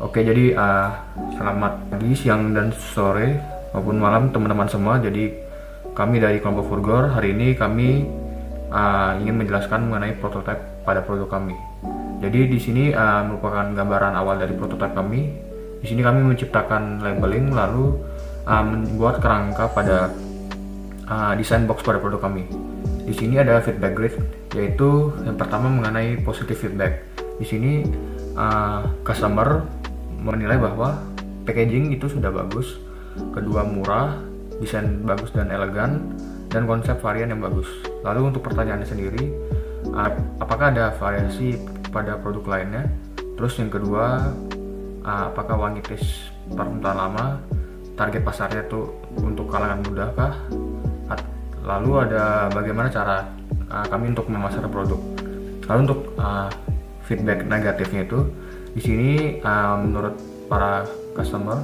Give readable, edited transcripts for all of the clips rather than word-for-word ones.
Oke, jadi selamat pagi, siang, dan sore maupun malam teman-teman semua. Jadi kami dari kelompok Furgor hari ini kami ingin menjelaskan mengenai prototipe pada produk kami. Jadi di sini merupakan gambaran awal dari prototipe kami. Di sini kami menciptakan labeling lalu membuat kerangka pada desain box pada produk kami. Di sini ada feedback grid, yaitu yang pertama mengenai positive feedback. Di sini customer menilai bahwa packaging itu sudah bagus, kedua murah, desain bagus dan elegan, dan konsep varian yang bagus. Lalu untuk pertanyaannya sendiri, apakah ada variasi pada produk lainnya? Terus yang kedua, apakah wangi taste parfum tahan lama? Target pasarnya tuh untuk kalangan muda kah? Lalu ada bagaimana cara kami untuk memasarkan produk. Lalu untuk feedback negatifnya itu, di sini menurut para customer,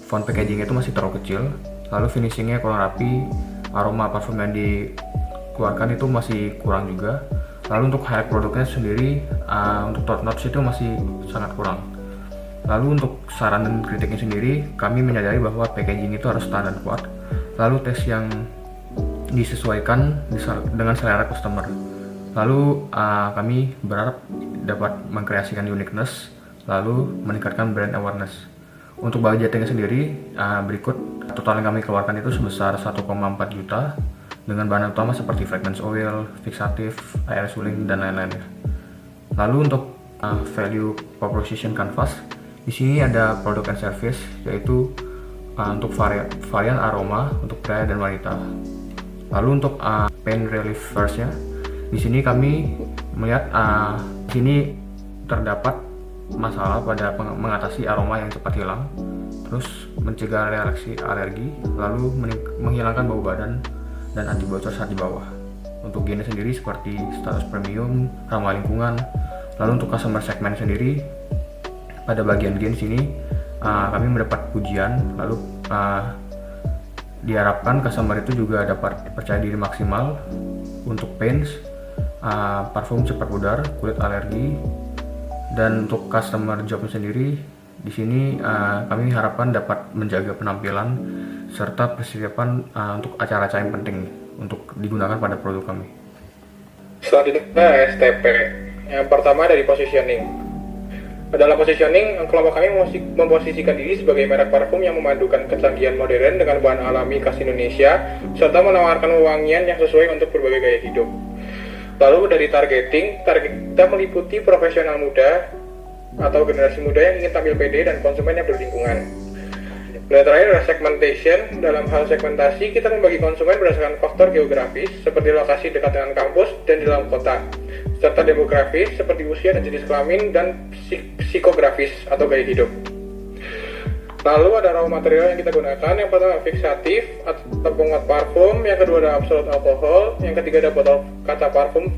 font packaging itu masih terlalu kecil, lalu finishingnya kurang rapi, aroma parfum yang dikeluarkan itu masih kurang juga. Lalu untuk highlight produknya sendiri, untuk top notes itu masih sangat kurang. Lalu untuk saran dan kritiknya sendiri, kami menyadari bahwa packaging itu harus tahan dan kuat, lalu tes yang disesuaikan dengan selera customer. Lalu kami berharap dapat mengkreasikan uniqueness, lalu meningkatkan brand awareness. Untuk budgetnya sendiri, berikut total yang kami keluarkan itu sebesar 1,4 juta dengan bahan utama seperti fragrance oil, fixatif, air suling, dan lain-lainnya. Lalu untuk value proposition canvas, di sini ada product and service, yaitu untuk varian aroma untuk pria dan wanita. Lalu untuk pain relief verse-nya, di sini kami melihat di sini terdapat masalah pada mengatasi aroma yang cepat hilang, terus mencegah reaksi alergi, lalu menghilangkan bau badan dan anti bocor saat di bawah. Untuk gennya sendiri seperti status premium, ramah lingkungan. Lalu untuk customer segment sendiri, pada bagian gen sini kami mendapat pujian, lalu diharapkan customer itu juga dapat percaya diri maksimal untuk paints, parfum cepat pudar, kulit alergi. Dan untuk customer job sendiri, di sini kami harapkan dapat menjaga penampilan serta persiapan untuk acara-acara yang penting untuk digunakan pada produk kami. Selanjutnya STP. Yang pertama dari positioning. Dalam positioning, kelompok kami memposisikan diri sebagai merek parfum yang memadukan kecanggihan modern dengan bahan alami khas Indonesia serta menawarkan wewangian yang sesuai untuk berbagai gaya hidup. Lalu dari target kita meliputi profesional muda atau generasi muda yang ingin tampil pede dan konsumen yang berlingkungan. Dan terakhir adalah segmentation. Dalam hal segmentasi, kita membagi konsumen berdasarkan faktor geografis seperti lokasi dekat dengan kampus dan di dalam kota, serta demografis seperti usia dan jenis kelamin, dan psikografis atau gaya hidup. Lalu ada raw material yang kita gunakan. Yang pertama fixatif atau penguat parfum, yang kedua ada absolute alkohol, yang ketiga ada botol kaca parfum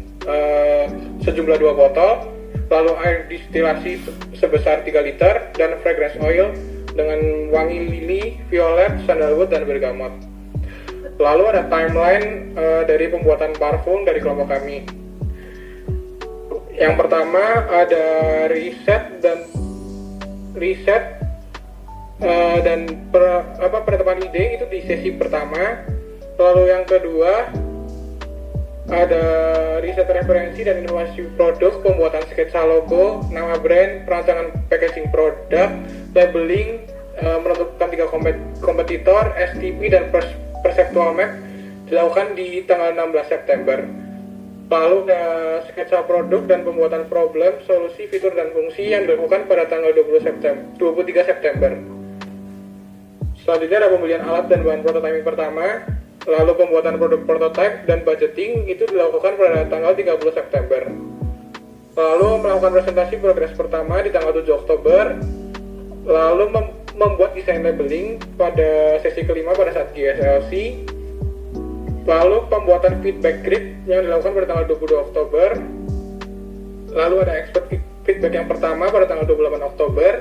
sejumlah 2 botol, lalu air distilasi sebesar 3 liter, dan fragrance oil dengan wangi lili, violet, sandalwood, dan bergamot. Lalu ada timeline dari pembuatan parfum dari kelompok kami. Yang pertama ada riset dan penetapan ide itu di sesi pertama. Lalu yang kedua ada riset referensi dan inovasi produk, pembuatan sketsa logo, nama brand, perancangan packaging produk, labeling, menentukan 3 kompetitor, STP, dan perceptual map dilakukan di tanggal 16 September. Lalu ada sketsa produk dan pembuatan problem, solusi, fitur, dan fungsi yang dilakukan pada tanggal 23 September. Selanjutnya ada pembelian alat dan bahan prototyping pertama, lalu pembuatan produk prototype dan budgeting itu dilakukan pada tanggal 30 September. Lalu melakukan presentasi progres pertama di tanggal 7 Oktober, lalu membuat desain labeling pada sesi kelima pada saat GSLC, lalu pembuatan feedback grid yang dilakukan pada tanggal 22 Oktober, lalu ada expert feedback yang pertama pada tanggal 28 Oktober,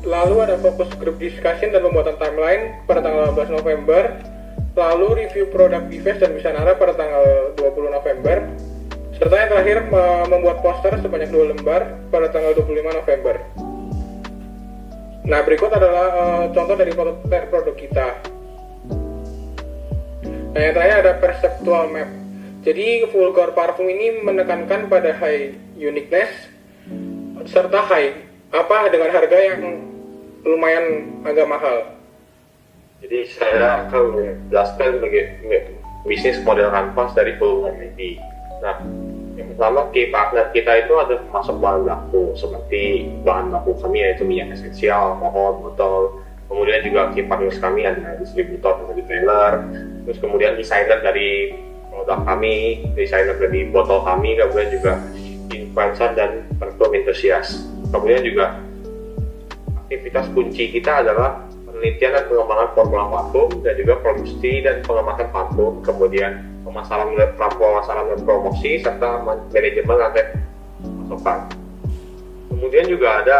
lalu ada focus group discussion dan pembuatan timeline pada tanggal 18 November, lalu review produk device dan Bisanara pada tanggal 20 November, Serta yang terakhir, membuat poster sebanyak 2 lembar pada tanggal 25 November. Nah, berikut adalah contoh dari prototipe produk kita. Nah, yang terakhir ada perceptual map. Jadi, Fulgor parfum ini menekankan pada high uniqueness serta high dengan harga yang lumayan agak mahal. Jadi saya akan menjelaskan bisnis model kanvas dari Fulgor ini. Nah, yang pertama key partner kita itu ada masuk bahan baku seperti bahan baku kami yaitu minyak esensial, alkohol, botol. Kemudian juga key partners kami ada distributor dan retailer. Terus kemudian desainer dari produk kami, desainer dari botol kami, kemudian juga influencer dan parfum enthusiast. Kemudian juga aktivitas kunci kita adalah penelitian dan pengembangan formula parfum dan juga produksi dan pengemasan parfum, kemudian pemasaran dan promosi serta manajemen rantai pasokan. Kemudian juga ada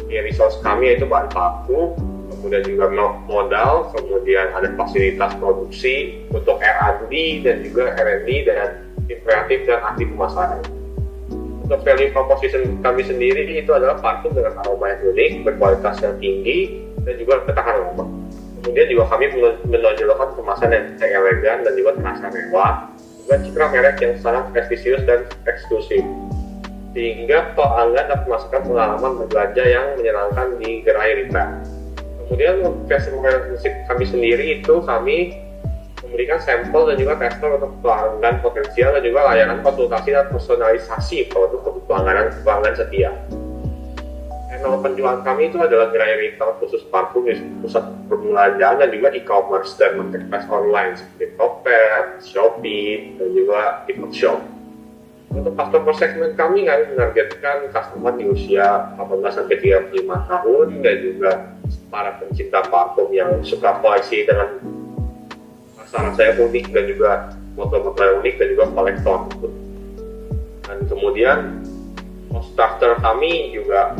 resource kami yaitu bahan baku, kemudian juga modal, kemudian ada fasilitas produksi untuk R&D dan juga R&D dan tim kreatif dan ahli pemasaran. Untuk value proposition kami sendiri itu adalah parfum dengan aroma yang unik, berkualitas yang tinggi, dan juga ketahanan lama. Kemudian juga kami menonjolkan kemasan yang elegan dan juga terasa mewah, dengan citra merek yang sangat prestisius dan eksklusif. Sehingga pelanggan dapat merasakan pengalaman berbelanja yang menyenangkan di gerai retail. Kemudian customer relationship kami sendiri itu kami memberikan sampel dan juga tester untuk pelanggan potensial dan juga layanan konsultasi dan personalisasi produk untuk pelanggan setia. Channel penjualan kami itu adalah gerai retail khusus parfum di pusat perbelanjaan dan juga e-commerce dan marketplace online seperti Tokped, Shopee, dan juga TikTok Shop. Untuk customer segment kami menargetkan customer di usia 18-35 tahun dan juga para pencinta parfum yang suka koleksi dengan rasa yang unik dan juga motor-motor yang unik dan juga kolektor. Dan kemudian cost structure kami juga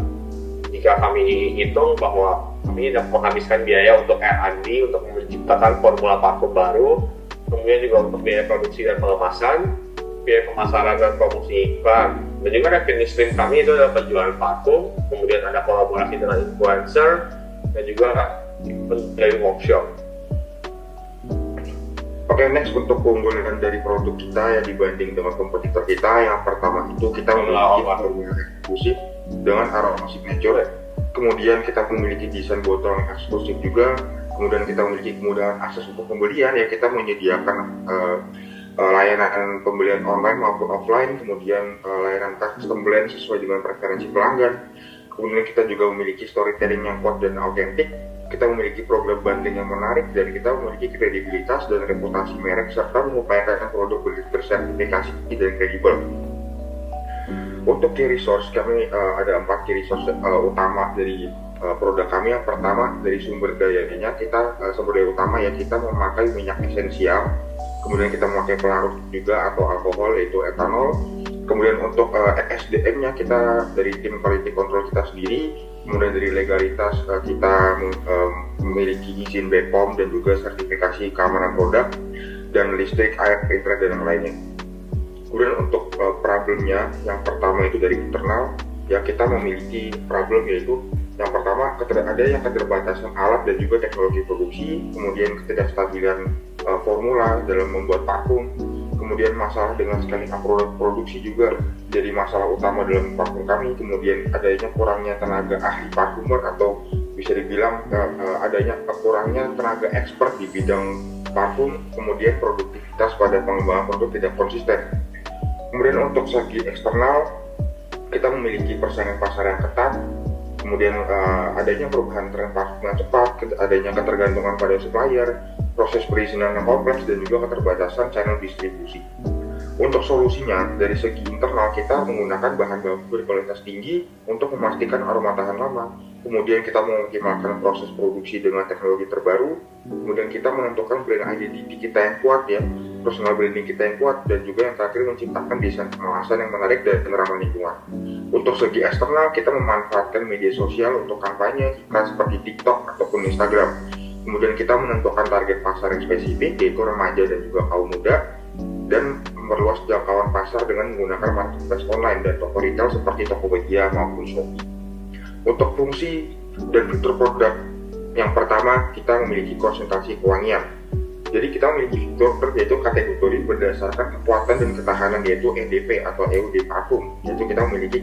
jika kami hitung bahwa kami dapat menghabiskan biaya untuk R&D untuk menciptakan formula parfum baru, kemudian juga untuk biaya produksi dan pengemasan, biaya pemasaran dan promosi iklan, dan juga revenue stream kami itu adalah penjualan parfum, kemudian ada kolaborasi dengan influencer dan juga dari workshop. Oke, next untuk keunggulan dari produk kita yang dibanding dengan kompetitor kita, yang pertama itu kita memiliki formula eksklusif dengan aroma signature, kemudian kita memiliki desain botol yang eksklusif juga, kemudian kita memiliki kemudahan akses untuk pembelian, ya kita menyediakan layanan pembelian online maupun offline, kemudian layanan custom blend sesuai dengan preferensi pelanggan, kemudian kita juga memiliki storytelling yang kuat dan autentik. Kita memiliki program bundling yang menarik dan kita memiliki kredibilitas dan reputasi merek serta mengupayakan produk bersertifikasi dan kredibel. Untuk key resource kami ada 4 key resource utama dari produk kami. Yang pertama dari sumber dayanya, kita sumber daya utama ya kita memakai minyak esensial, kemudian kita memakai pelarut juga atau alkohol yaitu etanol. Kemudian untuk SDM-nya kita dari tim quality control kita sendiri, kemudian dari legalitas kita memiliki izin BPOM dan juga sertifikasi keamanan produk dan listrik, air, printer dan yang lainnya. Kemudian untuk problemnya, yang pertama itu dari internal, ya kita memiliki problem yaitu yang pertama ada yang keterbatasan alat dan juga teknologi produksi, kemudian ketidakstabilan formula dalam membuat parfum. Kemudian masalah dengan scaling up produksi juga jadi masalah utama dalam parfum kami. Kemudian adanya kurangnya tenaga ahli parfumer atau bisa dibilang adanya kurangnya tenaga expert di bidang parfum. Kemudian produktivitas pada pengembangan produk tidak konsisten. Kemudian untuk segi eksternal kita memiliki persaingan pasar yang ketat. Kemudian adanya perubahan tren parfum yang cepat, adanya ketergantungan pada supplier, proses perizinan yang kompleks, dan juga keterbatasan channel distribusi. Untuk solusinya, dari segi internal kita menggunakan bahan baku berkualitas tinggi untuk memastikan aroma tahan lama. Kemudian kita mengoptimalkan proses produksi dengan teknologi terbaru. Kemudian kita menentukan brand identity kita yang kuat ya, personal branding kita yang kuat, dan juga yang terakhir menciptakan desain kemasan yang menarik dan ramah lingkungan. Untuk segi eksternal, kita memanfaatkan media sosial untuk kampanye iklan seperti TikTok ataupun Instagram. Kemudian kita menentukan target pasar yang spesifik, yaitu remaja dan juga kaum muda, dan memperluas jangkauan pasar dengan menggunakan marketplace online dan toko retail seperti Tokopedia maupun Shopee. Untuk fungsi dan fitur produk, yang pertama kita memiliki konsentrasi kewangian. Jadi kita memiliki fitur yaitu kategori berdasarkan kekuatan dan ketahanan, yaitu EDP atau EUD parfum, yaitu kita memiliki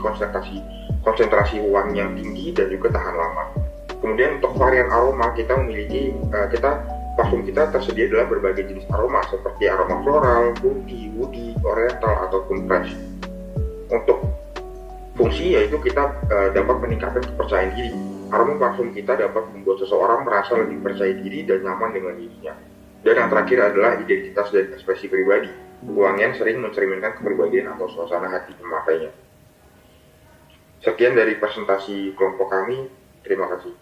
konsentrasi wangi yang tinggi dan juga tahan lama. Kemudian untuk varian aroma kita memiliki parfum kita tersedia dalam berbagai jenis aroma seperti aroma floral, fruity, woody, oriental ataupun fresh. Untuk fungsi yaitu kita dapat meningkatkan kepercayaan diri. Aroma parfum kita dapat membuat seseorang merasa lebih percaya diri dan nyaman dengan dirinya. Dan yang terakhir adalah identitas dan ekspresi pribadi. Wangian sering mencerminkan kepribadian atau suasana hati pemakainya. Sekian dari presentasi kelompok kami. Terima kasih.